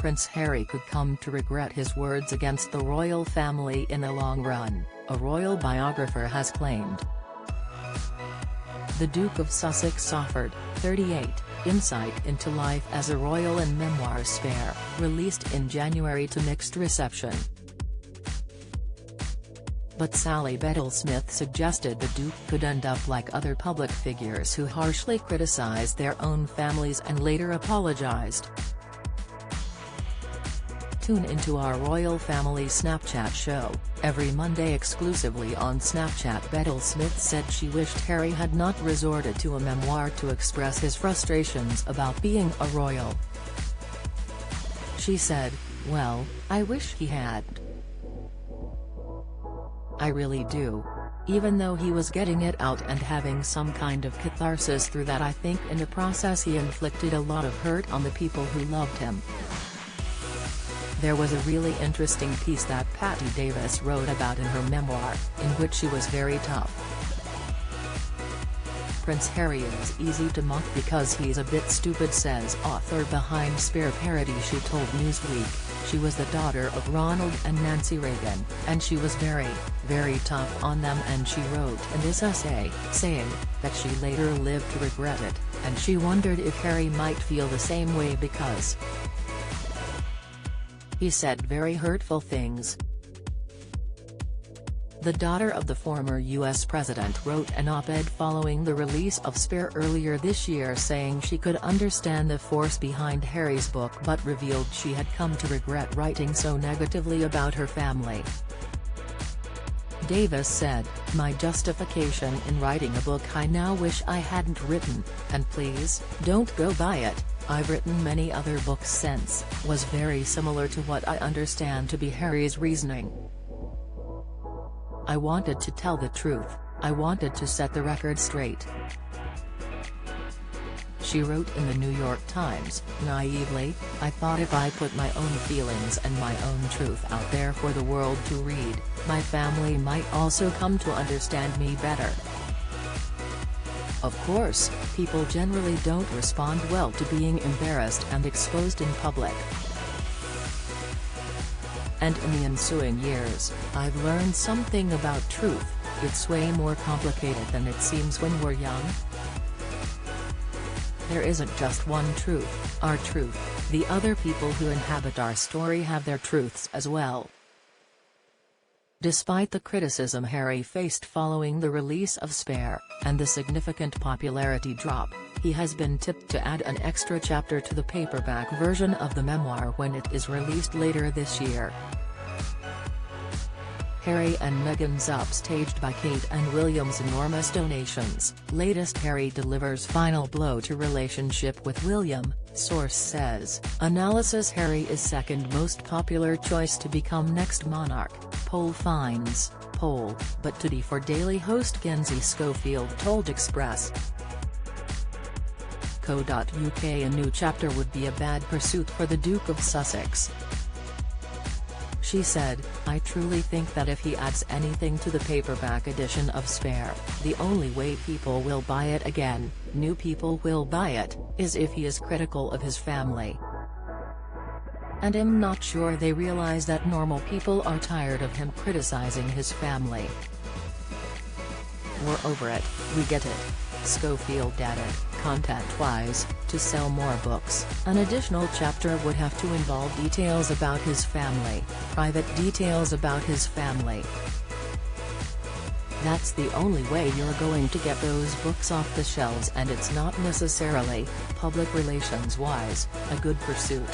Prince Harry could come to regret his words against the royal family in the long run, a royal biographer has claimed. The Duke of Sussex offered, 38, insight into life as a royal in memoir Spare, released in January to mixed reception. But Sally Bedell-Smith suggested the Duke could end up like other public figures who harshly criticized their own families and later apologized. Tune into our Royal Family Snapchat show, every Monday exclusively on Snapchat. Bedell-Smith said she wished Harry had not resorted to a memoir to express his frustrations about being a royal. She said, "Well, I wish he had. I really do. Even though he was getting it out and having some kind of catharsis through that, I think in the process he inflicted a lot of hurt on the people who loved him." There was a really interesting piece that Patti Davis wrote about in her memoir, in which she was very tough. Prince Harry is easy to mock because he's a bit stupid, says author behind Spare parody. She told Newsweek, she was the daughter of Ronald and Nancy Reagan, and she was very, very tough on them, and she wrote in this essay, saying, that she later lived to regret it, and she wondered if Harry might feel the same way because he said very hurtful things. The daughter of the former U.S. president wrote an op-ed following the release of Spare earlier this year saying she could understand the force behind Harry's book but revealed she had come to regret writing so negatively about her family. Davis said, "My justification in writing a book I now wish I hadn't written, and please, don't go buy it, I've written many other books since, was very similar to what I understand to be Harry's reasoning. I wanted to tell the truth, I wanted to set the record straight." She wrote in the New York Times, "Naively, I thought if I put my own feelings and my own truth out there for the world to read, my family might also come to understand me better. Of course, people generally don't respond well to being embarrassed and exposed in public. And in the ensuing years, I've learned something about truth, it's way more complicated than it seems when we're young. There isn't just one truth, our truth, the other people who inhabit our story have their truths as well." Despite the criticism Harry faced following the release of Spare, and the significant popularity drop, he has been tipped to add an extra chapter to the paperback version of the memoir when it is released later this year. Harry and Meghan's upstaged by Kate and William's enormous donations. Latest Harry delivers final blow to relationship with William, source says. Analysis: Harry is second most popular choice to become next monarch, poll finds, poll, but Today for Daily host Kenzie Schofield told Express. Co.uk a new chapter would be a bad pursuit for the Duke of Sussex. She said, "I truly think that if he adds anything to the paperback edition of Spare, the only way people will buy it again, new people will buy it, is if he is critical of his family. And I'm not sure they realize that normal people are tired of him criticizing his family. We're over it, we get it." Schofield added, content-wise, to sell more books, an additional chapter would have to involve details about his family, private details about his family. That's the only way you're going to get those books off the shelves, and it's not necessarily, public relations-wise, a good pursuit.